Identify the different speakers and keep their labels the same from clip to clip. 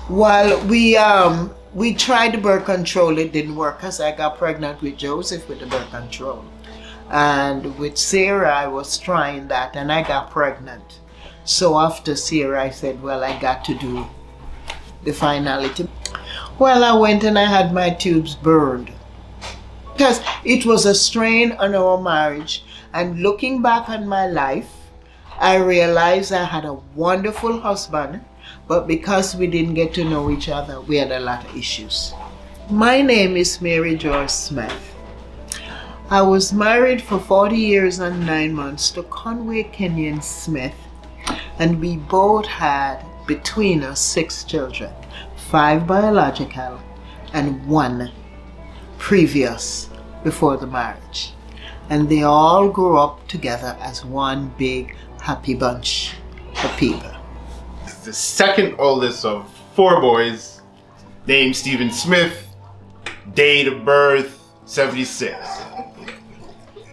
Speaker 1: Well, we tried the birth control. It didn't work because I got pregnant with Joseph with the birth control, and with Sarah I was trying that and I got pregnant. So after Sarah, I said, well, I got to do the finality. Well, I went and I had my tubes burned because it was a strain on our marriage. And looking back on my life, I realized I had a wonderful husband, but because we didn't get to know each other, we had a lot of issues. My name is Mary Joyce Smith. I was married for 40 years and 9 months to Conway Kenyon Smith, and we both had between us 6 children, 5 biological and 1 previous before the marriage. And they all grew up together as one big happy bunch of people.
Speaker 2: The second oldest of 4 boys, named Stephen Smith, date of birth 76.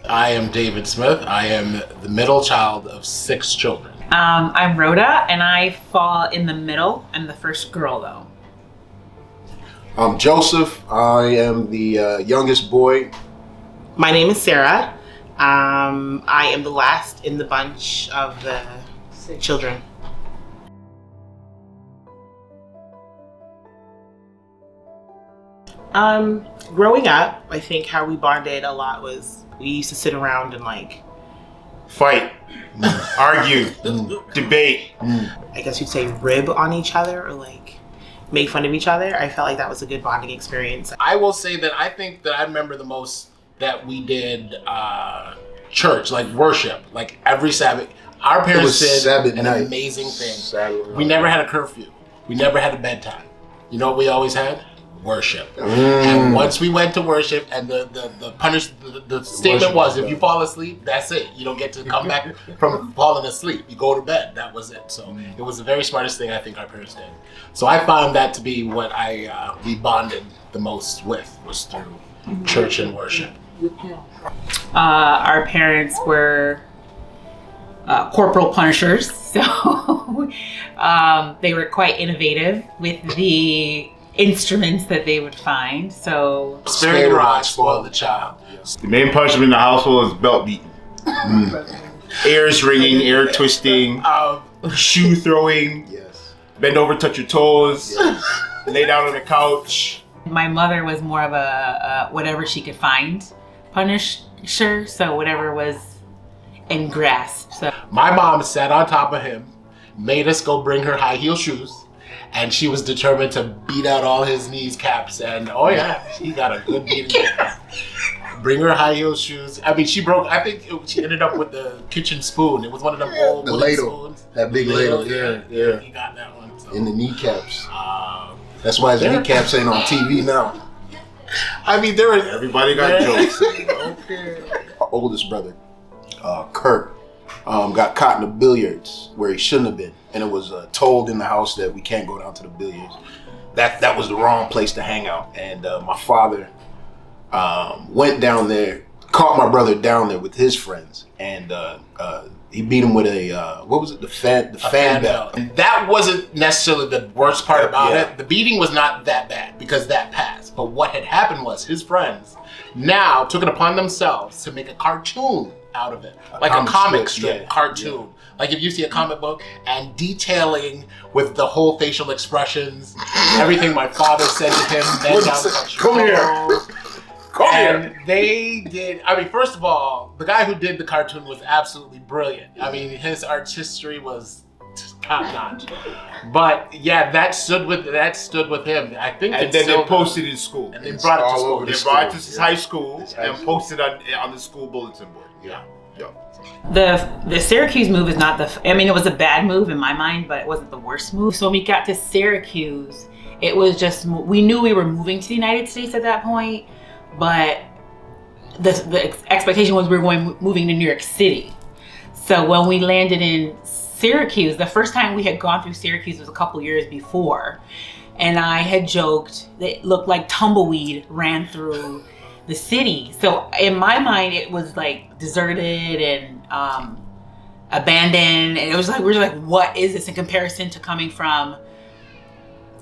Speaker 3: I am David Smith. I am the middle child of 6 children.
Speaker 4: I'm Rhoda, and I fall in the middle. I'm the first girl, though.
Speaker 5: I'm Joseph. I am the youngest boy.
Speaker 6: My name is Sarah. I am the last in the bunch of the children. Growing up, I think how we bonded a lot was we used to sit around and
Speaker 2: Fight, argue, debate.
Speaker 6: I guess you'd say rib on each other or make fun of each other. I felt like that was a good bonding experience.
Speaker 3: I will say that I think that I remember the most that we did church, worship, every Sabbath. Our parents did
Speaker 5: Sabbath
Speaker 3: an
Speaker 5: night.
Speaker 3: amazing thing.
Speaker 5: Sabbath
Speaker 3: We never had a curfew. We never had a bedtime. You know what we always had? Worship.
Speaker 5: Mm.
Speaker 3: And once we went to worship, and the statement was, if you fall asleep, that's it. You don't get to come back from falling asleep. You go to bed. That was it. So it was the very smartest thing I think our parents did. So I found that to be what we bonded the most with, was through church and worship.
Speaker 4: Our parents were corporal punishers, so they were quite innovative with the instruments that they would find. So
Speaker 3: Spare the rod, spoil the child.
Speaker 2: The main punishment in the household is belt beating. Ears ringing, ear twisting, shoe throwing,
Speaker 5: Yes.
Speaker 2: bend over, touch your toes, lay down on the couch.
Speaker 4: my mother was more of a whatever she could find punisher, so whatever was in grasp. So
Speaker 3: My mom sat on top of him, made us go bring her high heel shoes, and she was determined to beat out all his kneecaps. And oh yeah, he got a good beating. Bring her high heel shoes. I mean, she ended up with the kitchen spoon. It was one of them old
Speaker 5: The
Speaker 3: wooden
Speaker 5: ladle.
Speaker 3: spoons.
Speaker 5: That big ladle, yeah.
Speaker 3: He got that one. So.
Speaker 5: In the kneecaps. That's why his kneecaps ain't on TV now.
Speaker 3: I mean, there was
Speaker 2: Everybody got jokes.
Speaker 3: Okay.
Speaker 5: Our oldest brother, Kurt, got caught in the billiards where he shouldn't have been. And it was told in the house that we can't go down to the billiards. That was the wrong place to hang out. And my father went down there, caught my brother down there with his friends, and he beat him with a what was it? The fan belt.
Speaker 3: And that wasn't necessarily the worst part about
Speaker 5: Yeah.
Speaker 3: it. The beating was not that bad because that passed. But what had happened was his friends now took it upon themselves to make a cartoon out of it, like a comic strip cartoon. Like if you see a comic book, and detailing with the whole facial expressions, everything my father said to him, then down the
Speaker 5: Come here. Come
Speaker 3: and
Speaker 5: here.
Speaker 3: they did. I mean, first of all, the guy who did the cartoon was absolutely brilliant. I mean, his artistry was top notch. But yeah, that stood with him. I think.
Speaker 2: And then they posted it in school.
Speaker 3: And they brought it to
Speaker 5: all
Speaker 3: school.
Speaker 5: over
Speaker 2: They
Speaker 5: the
Speaker 2: brought it to
Speaker 5: school.
Speaker 2: his high school
Speaker 5: His high
Speaker 2: and
Speaker 5: school.
Speaker 2: posted on the school bulletin board.
Speaker 5: Yeah.
Speaker 4: the Syracuse move is not it was a bad move in my mind, but it wasn't the worst move. So when we got to Syracuse, it was just, we knew we were moving to the United States at that point, but the expectation was we were moving to New York City. So when we landed in Syracuse, the first time we had gone through Syracuse was a couple years before, and I had joked that it looked like tumbleweed ran through the city. So in my mind, it was like deserted and abandoned, and it was like we were like, what is this in comparison to coming from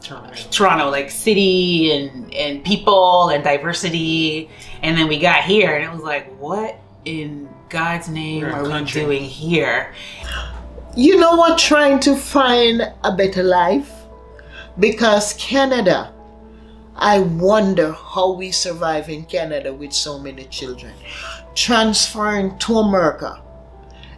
Speaker 4: Toronto, like city and people and diversity. And then we got here and it was like, what in God's name
Speaker 6: We're a
Speaker 4: are we
Speaker 6: country.
Speaker 4: doing here?
Speaker 1: You know what? Trying to find a better life. Because Canada, I wonder how we survive in Canada with so many children. Transferring to America,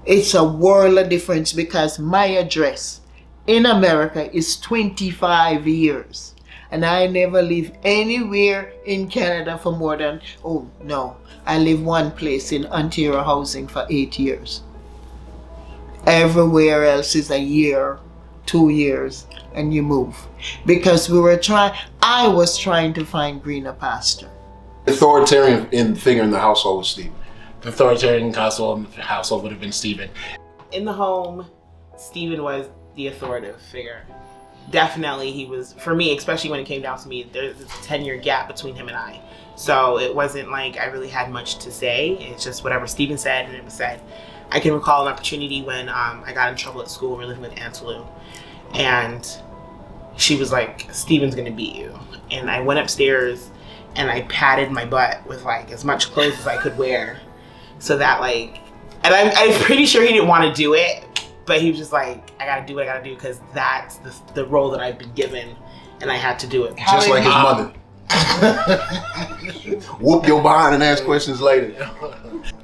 Speaker 1: it's a world of difference because my address in America is 25 years. And I never live anywhere in Canada for more than, oh no, I live one place in Ontario housing for 8 years. Everywhere else is a year, 2 years, and you move. Because I was trying to find greener pasture.
Speaker 5: Authoritarian figure in the household was Stephen.
Speaker 3: The authoritarian household would have been Stephen.
Speaker 6: In the home, Stephen was the authoritative figure. Definitely, he was, for me, especially when it came down to me, there's a 10-year gap between him and I. So it wasn't like I really had much to say. It's just whatever Stephen said, and it was said. I can recall an opportunity when I got in trouble at school. We were living with Aunt Lou. And she was like, Stephen's gonna beat you. And I went upstairs and I padded my butt with like as much clothes as I could wear. So that like, and I'm pretty sure he didn't want to do it, but he was just like, I gotta do what I gotta do because that's the role that I've been given and I had to do it.
Speaker 5: Just like his mother. Whoop your behind and ask questions later.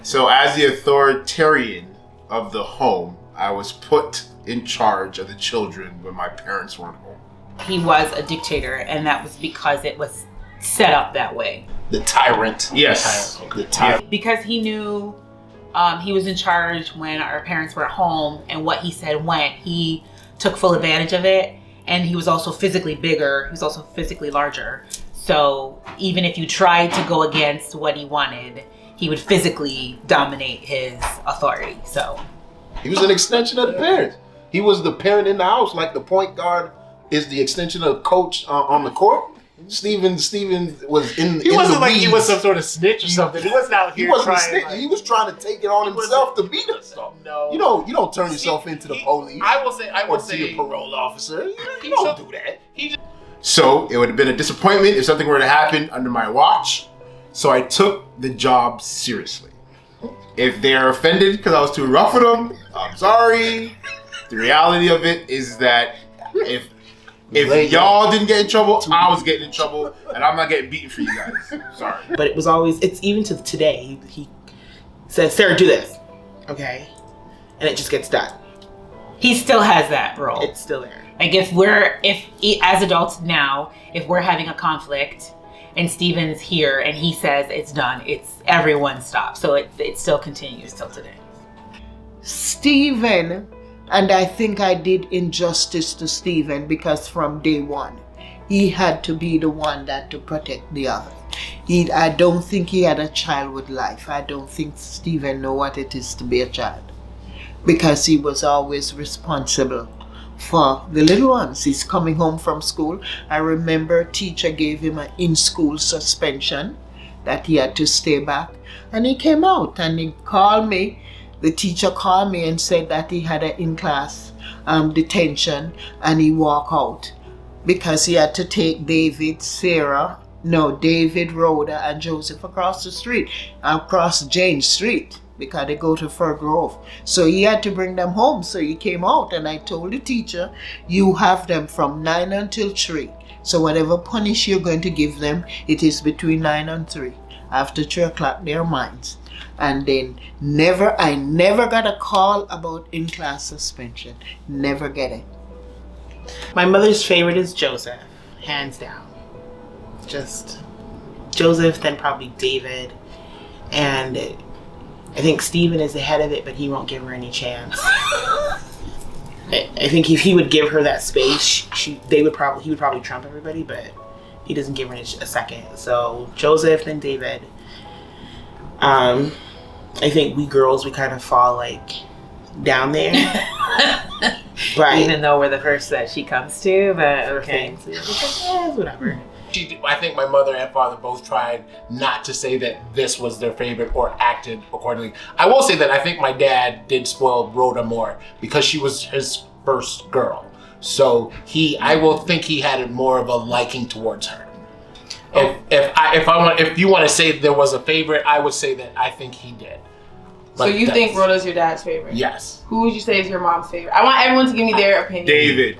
Speaker 2: So as the authoritarian of the home, I was put in charge of the children when my parents weren't home.
Speaker 4: He was a dictator, and that was because it was set up that way.
Speaker 5: The tyrant.
Speaker 2: Yes.
Speaker 5: The tyrant.
Speaker 4: Because he knew he was in charge when our parents were at home, and what he said went. He took full advantage of it, and he was also physically bigger. He was also physically larger. So even if you tried to go against what he wanted, he would physically dominate his authority. So
Speaker 5: He was an extension of the parents. He was the parent in the house, like the point guard is the extension of the coach on the court. Stephen was in.
Speaker 3: He
Speaker 5: in
Speaker 3: wasn't
Speaker 5: the
Speaker 3: like he
Speaker 5: weeds.
Speaker 3: was some sort of snitch or something. He wasn't out
Speaker 5: He
Speaker 3: here
Speaker 5: wasn't a
Speaker 3: trying.
Speaker 5: snitch.
Speaker 3: Like,
Speaker 5: He was trying to take it on himself to beat us.
Speaker 3: no.
Speaker 5: You don't turn yourself into the police.
Speaker 3: I will say.
Speaker 5: or to your parole officer. You
Speaker 3: He
Speaker 5: don't
Speaker 3: just-
Speaker 5: do that.
Speaker 2: So it would have been a disappointment if something were to happen under my watch. So I took the job seriously. If they're offended because I was too rough with them, I'm sorry. The reality of it is that if y'all didn't get in trouble, I was getting in trouble, and I'm not getting beaten for you guys. Sorry.
Speaker 6: But it was always, it's even to today, he says, Sarah, do this. Okay? And it just gets done.
Speaker 4: he still has that role.
Speaker 6: It's still there.
Speaker 4: Like as adults now, if we're having a conflict and Steven's here and he says it's done, it's everyone stops. So it still continues till today.
Speaker 1: Stephen, and I think I did injustice to Stephen because from day one, he had to be the one that to protect the other. I don't think he had a childhood life. I don't think Stephen know what it is to be a child because he was always responsible for the little ones. He's coming home from school. I remember a teacher gave him an in-school suspension that he had to stay back, and he came out and he called me. The teacher called me and said that he had an in-class detention, and he walked out because he had to take David, Rhoda, and Joseph across the street, across Jane Street, because they go to Fir Grove. So he had to bring them home. So he came out, and I told the teacher, you have them from 9 until 3. So whatever punish you're going to give them, it is between 9 and 3. After 3 o'clock, they're mine. And then I never got a call about in-class suspension. Never get it.
Speaker 6: My mother's favorite is Joseph, hands down. Just Joseph, then probably David. And I think Stephen is ahead of it, but he won't give her any chance. I think if he would give her that space, he would probably trump everybody, but he doesn't give her a second. So Joseph, then David. I think we girls, we kind of fall like down there. But
Speaker 4: Even though we're the first that she comes to, but okay.
Speaker 6: Whatever.
Speaker 3: I think my mother and father both tried not to say that this was their favorite or acted accordingly. I will say that I think my dad did spoil Rhoda more because she was his first girl. So I will think he had more of a liking towards her. If you want to say there was a favorite, I would say that I think he did.
Speaker 7: So you think Rhoda's your dad's favorite?
Speaker 3: Yes.
Speaker 7: Who would you say is your mom's favorite? I want everyone to give me their opinion.
Speaker 2: David.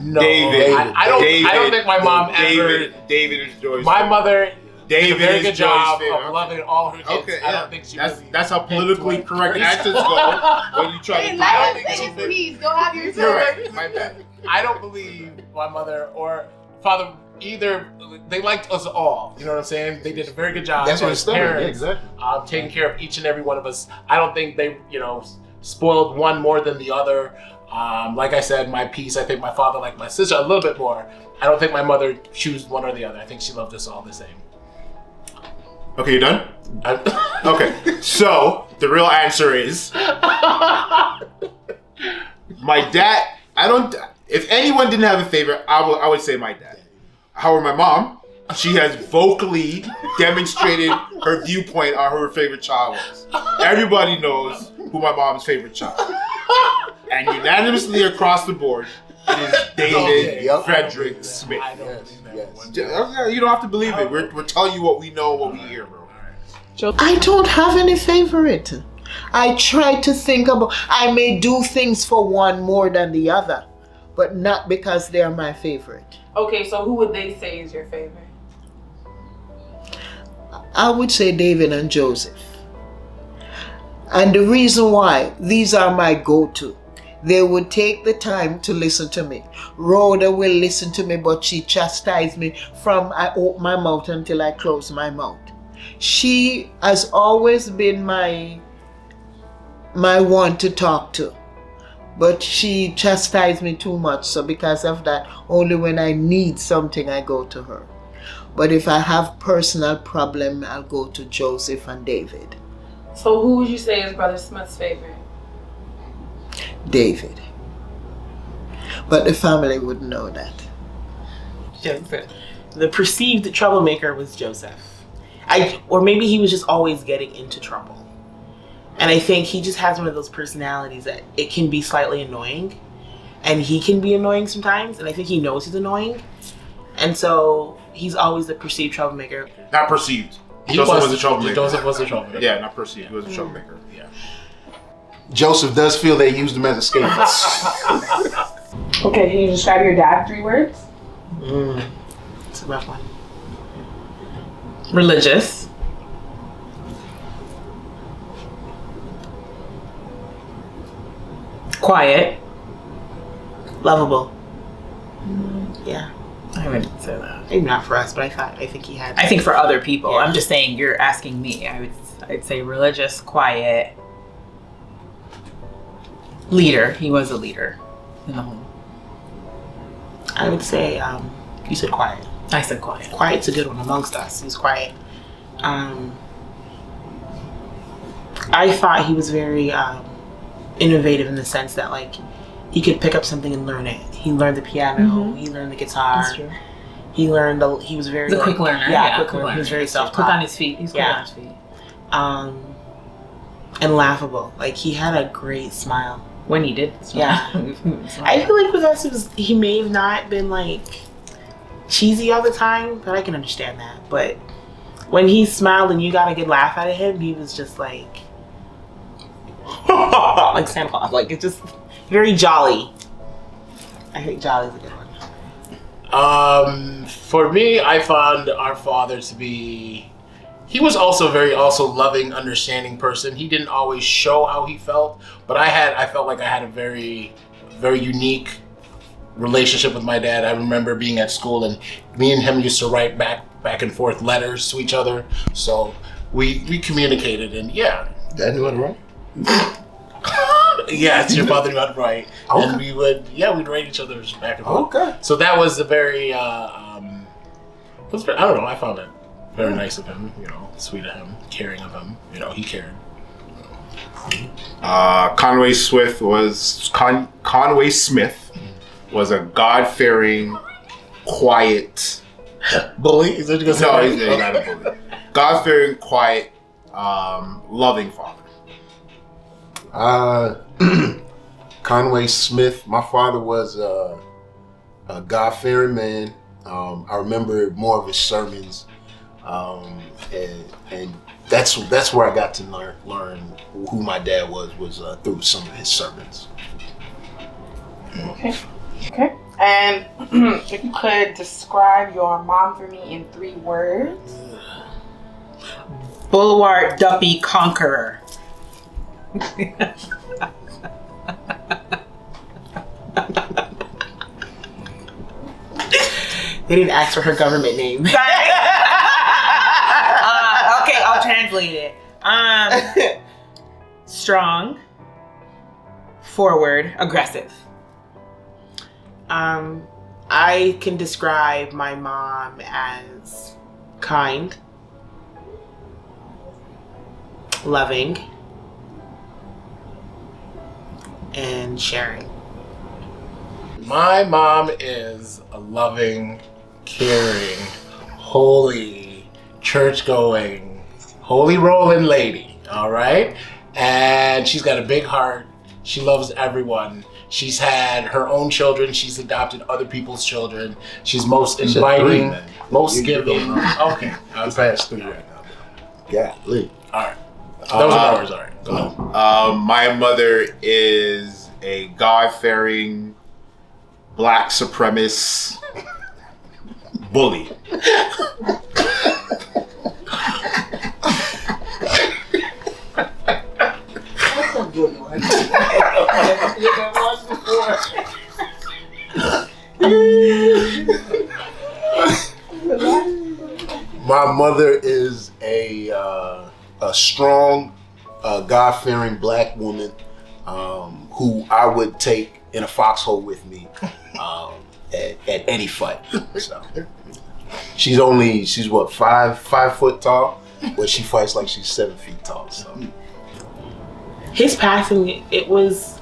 Speaker 3: No.
Speaker 2: David.
Speaker 3: I don't think my mom ever.
Speaker 2: David is Joy's
Speaker 3: My
Speaker 2: favorite.
Speaker 3: mother did a very
Speaker 2: is
Speaker 3: good job
Speaker 2: Joy's favorite.
Speaker 3: of loving all her kids.
Speaker 2: Okay,
Speaker 3: I
Speaker 2: yeah.
Speaker 3: don't think she
Speaker 2: That's how politically correct answers go when you try to.
Speaker 7: Let him say his piece. Go have your
Speaker 2: You're
Speaker 7: turn.
Speaker 2: right. My bad.
Speaker 3: I don't believe my mother or father either. They liked us all. You know what I'm saying? They did a very good job.
Speaker 5: That's what
Speaker 3: as
Speaker 5: it's done. Yeah,
Speaker 3: parents,
Speaker 5: exactly.
Speaker 3: taking care of each and every one of us. I don't think they, spoiled one more than the other. Like I said, my piece, I think my father liked my sister a little bit more. I don't think my mother chose one or the other. I think she loved us all the same.
Speaker 2: Okay, you done? Okay, so the real answer is my dad. If anyone didn't have a favorite, I would say my dad. However, my mom, she has vocally demonstrated her viewpoint on who her favorite child was. Everybody knows who my mom's favorite child. And unanimously across the board, it is David Frederick Smith.
Speaker 3: I don't believe that
Speaker 5: yes.
Speaker 3: one.
Speaker 2: You don't have to believe it. We're telling you what we know, what we hear, bro.
Speaker 1: I don't have any favorite. I try to think about, I may do things for one more than the other, but not because they are my favorite.
Speaker 7: Okay, so who would they say is your favorite?
Speaker 1: I would say David and Joseph. And the reason why, these are my go-to. They would take the time to listen to me. Rhoda will listen to me, but she chastised me from I open my mouth until I close my mouth. She has always been my one to talk to. But she chastised me too much, so because of that, only when I need something, I go to her. But if I have personal problem, I'll go to Joseph and David.
Speaker 7: So who would you say is Brother Smith's favorite?
Speaker 1: David. But the family wouldn't know that.
Speaker 6: Joseph. The perceived troublemaker was Joseph. Or maybe he was just always getting into trouble. And I think he just has one of those personalities that it can be slightly annoying. And he can be annoying sometimes. And I think he knows he's annoying. And so he's always the perceived troublemaker.
Speaker 2: Not perceived. Joseph was a troublemaker.
Speaker 3: Joseph was a troublemaker.
Speaker 2: Yeah, not perceived. He was a troublemaker.
Speaker 3: Yeah.
Speaker 5: Joseph does feel they used him as a scapegoat.
Speaker 7: Okay, can you describe your dad 3 words?
Speaker 6: It's a rough one.
Speaker 4: Religious. Quiet.
Speaker 6: Lovable. Yeah.
Speaker 4: I wouldn't say that.
Speaker 6: Maybe not for us, but I think he had.
Speaker 4: I think for other people.
Speaker 6: Yeah.
Speaker 4: I'm just saying you're asking me. I'd say religious, quiet, leader. He was a leader in the home.
Speaker 6: I would say, you said quiet.
Speaker 4: I said quiet.
Speaker 6: Quiet's a good one amongst us. He was quiet. I thought he was very innovative in the sense that, like, he could pick up something and learn it. He learned the piano. He learned the guitar.
Speaker 4: That's true.
Speaker 6: He learned. He was very.
Speaker 4: He's a quick learner.
Speaker 6: Yeah, quick learner. He was very self-taught.
Speaker 4: Quick on his feet. He's quick on his feet.
Speaker 6: And laughable. Like, he had a great smile.
Speaker 4: When he did.
Speaker 6: Yeah. I feel like with us, he may have not been, like, cheesy all the time, but I can understand that. But when he smiled and you got a good laugh out of him, he was just like like Santa Claus. Like, it's just very jolly. I think jolly is a good one.
Speaker 3: For me, I found our father to be. He was also a very loving, understanding person. He didn't always show how he felt, but I felt like I had a very, very unique relationship with my dad. I remember being at school and me and him used to write back and forth letters to each other. So we communicated, and yeah.
Speaker 5: Dad knew how to write?
Speaker 3: Yes, your father knew how to write.
Speaker 5: Okay.
Speaker 3: And we'd write each other's back and forth.
Speaker 5: Okay.
Speaker 3: So that was a very, I don't know, I found it very nice of him, sweet of him, caring of him, he cared.
Speaker 2: Conway Smith was a God-fearing, quiet
Speaker 3: bully. Is that you gonna say?
Speaker 2: No, he's not a bully. God-fearing, quiet, loving father.
Speaker 5: Conway Smith. My father was a God-fearing man. I remember more of his sermons, and that's where I got to learn who my dad was through some of his sermons.
Speaker 7: Okay. And if you could describe your mom for me in 3 words.
Speaker 4: Boulevard Duppy Conqueror.
Speaker 6: They didn't ask for her government name.
Speaker 4: Okay, I'll translate it. Strong, forward, aggressive.
Speaker 6: I can describe my mom as kind, loving, and sharing.
Speaker 3: My mom is a loving, caring, holy, church-going, holy rolling lady, all right? And she's got a big heart. She loves everyone. She's had her own children. She's adopted other people's children. She's most inviting, most giving. Okay.
Speaker 5: I'm past 3 right now. Golly.
Speaker 3: All right. Those are ours. All right. Go ahead.
Speaker 2: My mother is a God-fearing, black supremacist bully.
Speaker 1: That's a good one. I've never seen that one before.
Speaker 5: My mother is a strong, God-fearing black woman who I would take in a foxhole with me at any fight. So she's what 5 foot tall, but she fights like she's 7 feet tall. So
Speaker 6: His passing, it was,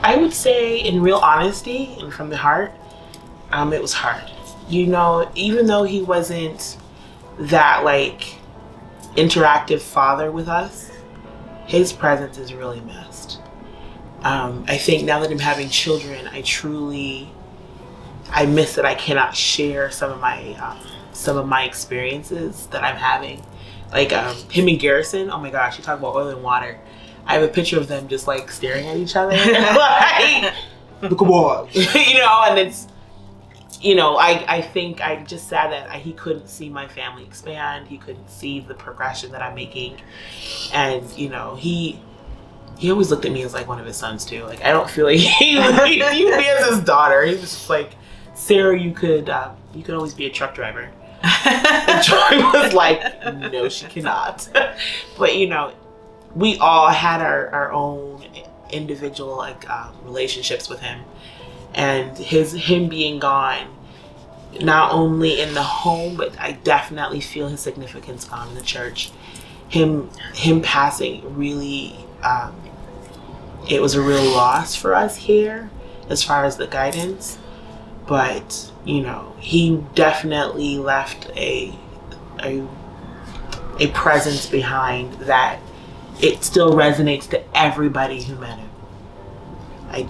Speaker 6: I would say, in real honesty and from the heart, it was hard. You know, even though he wasn't that like interactive father with us, his presence is really missed. I think now that I'm having children, I miss that I cannot share some of my experiences that I'm having. Like him and Garrison, oh my gosh, you talk about oil and water. I have a picture of them just like staring at each other. Like, look at what, you know, and it's, you know, I think I'm just sad that he couldn't see my family expand. He couldn't see the progression that I'm making. And, you know, he always looked at me as like one of his sons too. Like, I don't feel like he would be as his daughter. He was just like, Sarah, you could always be a truck driver. And Joy was like, no, she cannot. But, you know, we all had our own individual like relationships with him, and him being gone, not only in the home, but I definitely feel his significance gone in the church. Him passing really, it was a real loss for us here as far as the guidance. But you know, he definitely left a presence behind that. It still resonates to everybody who met him. He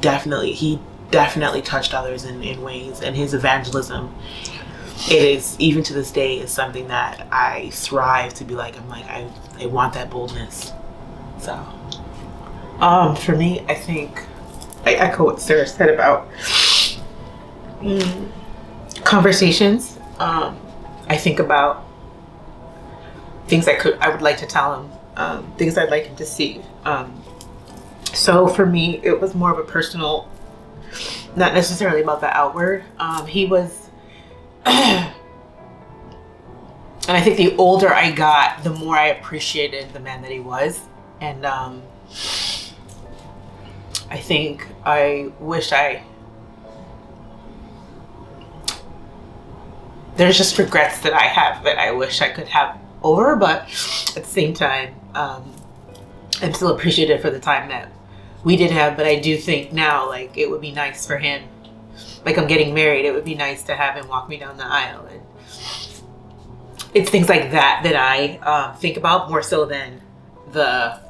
Speaker 6: definitely touched others in ways, and his evangelism, it is, even to this day, is something that I strive to be like. I'm like, I want that boldness. So,
Speaker 4: For me, I think I echo what Sarah said about conversations. I think about things I would like to tell him. Things I'd like him to see. So for me, it was more of a personal, not necessarily about the outward. He was, and I think the older I got, the more I appreciated the man that he was. And I think I wish there's just regrets that I have that I wish I could have over, but at the same time, I'm still appreciative for the time that we did have. But I do think now, like, it would be nice for him, like, I'm getting married, it would be nice to have him walk me down the aisle. And it's things like that that I think about more so than the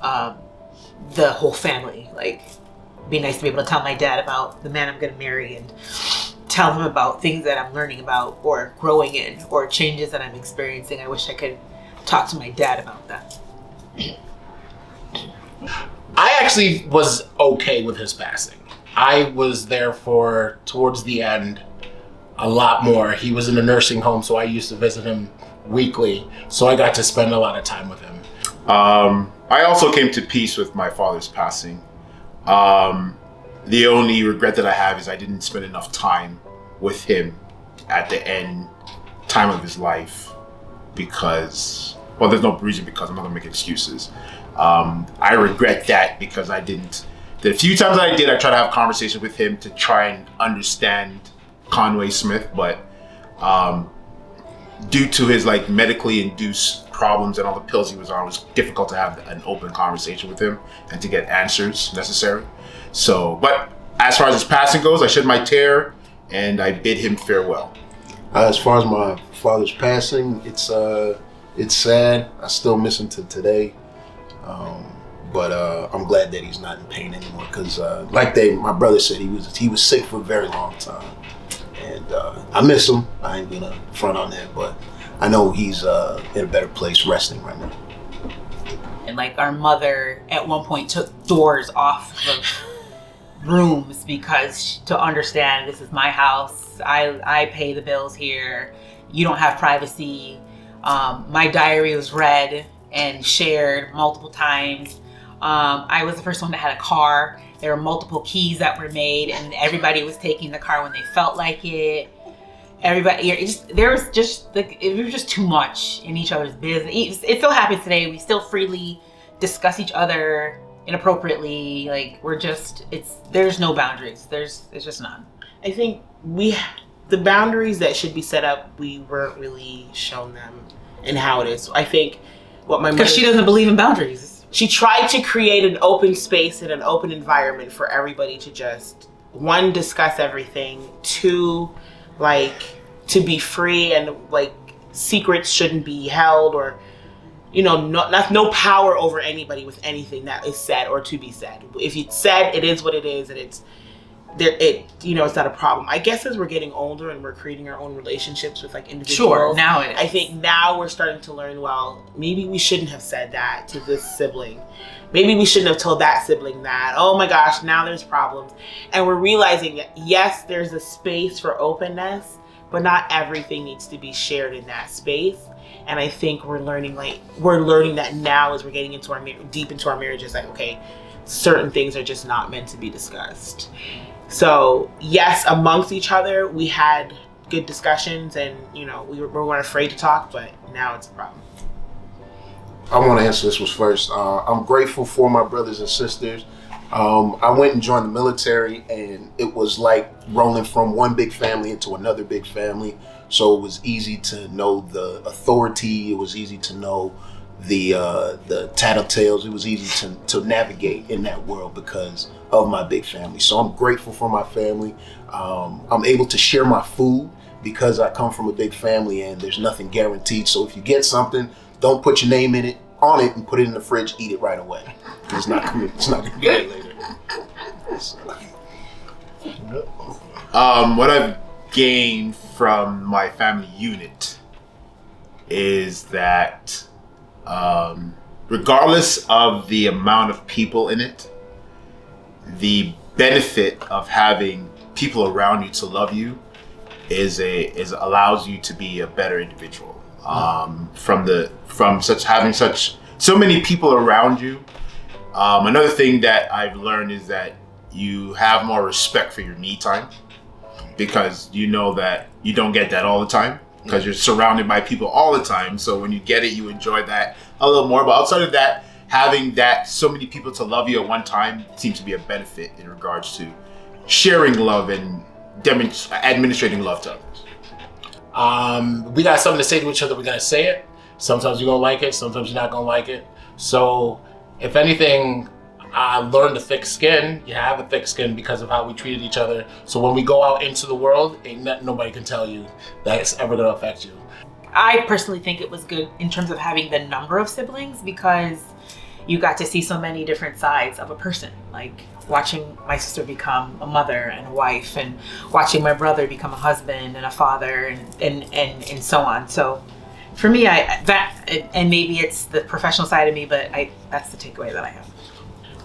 Speaker 4: whole family. Like, it'd be nice to be able to tell my dad about the man I'm gonna marry and tell him about things that I'm learning about or growing in or changes that I'm experiencing. I wish I could talk to my dad about that.
Speaker 3: I actually was okay with his passing. I was there for, towards the end, a lot more. He was in a nursing home, so I used to visit him weekly. So I got to spend a lot of time with him.
Speaker 2: I also came to peace with my father's passing. The only regret that I have is I didn't spend enough time with him at the end time of his life because, well, there's no reason because I'm not gonna make excuses. I regret that because I didn't. The few times I did, I tried to have conversations with him to try and understand Conway Smith, but due to his like medically induced problems and all the pills he was on, it was difficult to have an open conversation with him and to get answers necessary. So, but as far as his passing goes, I shed my tear and I bid him farewell.
Speaker 5: As far as my father's passing, it's sad. I still miss him to today. But I'm glad that he's not in pain anymore because, like my brother said, he was sick for a very long time, and I miss him. I ain't gonna front on that, but I know he's in a better place, resting right now.
Speaker 4: And like our mother at one point took doors off of rooms because to understand this is my house. I pay the bills here. You don't have privacy. My diary was read and shared multiple times. I was the first one that had a car. There were multiple keys that were made and everybody was taking the car when they felt like it. Everybody, it was just too much in each other's business. It still happens today. We still freely discuss each other inappropriately. Like there's no boundaries. It's just none.
Speaker 6: I think the boundaries that should be set up, we weren't really shown them and how it is. I think what my mother,
Speaker 4: because she doesn't believe in boundaries.
Speaker 6: She tried to create an open space and an open environment for everybody to just, one, discuss everything, two, like, to be free and, like, secrets shouldn't be held or, no power over anybody with anything that is said or to be said. If it's said, it is what it is and it's not a problem. I guess as we're getting older and we're creating our own relationships with like individuals.
Speaker 4: Sure, now it is.
Speaker 6: I think now we're starting to learn, well, maybe we shouldn't have said that to this sibling. Maybe we shouldn't have told that sibling that. Oh my gosh, now there's problems. And we're realizing that yes, there's a space for openness, but not everything needs to be shared in that space. And I think we're learning that now as we're getting into deep into our marriages, like, okay, certain things are just not meant to be discussed. So yes, amongst each other, we had good discussions and, we weren't afraid to talk, but now it's a problem.
Speaker 5: I want to answer this one first. I'm grateful for my brothers and sisters. I went and joined the military and it was like rolling from one big family into another big family. So it was easy to know the authority. It was easy to know the tattletales. It was easy to navigate in that world because of my big family. So I'm grateful for my family. I'm able to share my food because I come from a big family and there's nothing guaranteed. So if you get something, don't put your name on it and put it in the fridge, eat it right away. It's not gonna be there later.
Speaker 2: What I've gained from my family unit is that regardless of the amount of people in it, the benefit of having people around you to love you allows you to be a better individual. From having so many people around you. Another thing that I've learned is that you have more respect for your me time because you know that you don't get that all the time because you're surrounded by people all the time. So when you get it, you enjoy that a little more. But outside of that, having that so many people to love you at one time seems to be a benefit in regards to sharing love and administrating love to others.
Speaker 3: We got something to say to each other, we're gonna say it. Sometimes you're gonna like it, sometimes you're not gonna like it. So if anything, I learned a thick skin. You have a thick skin because of how we treated each other. So when we go out into the world, nobody can tell you that it's ever gonna affect you.
Speaker 4: I personally think it was good in terms of having the number of siblings because you got to see so many different sides of a person, like watching my sister become a mother and a wife, and watching my brother become a husband and a father, and so on. So for me, and maybe it's the professional side of me, but that's the takeaway that I have.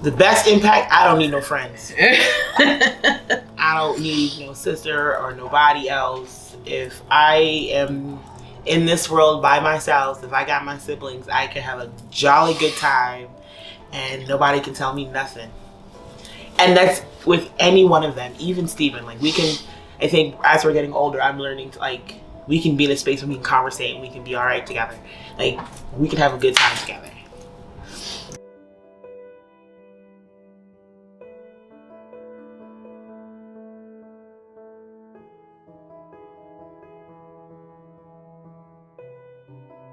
Speaker 6: The best impact, I don't need no friends. I don't need no sister or nobody else. If I am in this world by myself, if I got my siblings, I can have a jolly good time and nobody can tell me nothing. And that's with any one of them, even Steven. Like, we can, I think as we're getting older, I'm learning to, like, we can be in a space where we can conversate and we can be all right together. Like, we can have a good time together.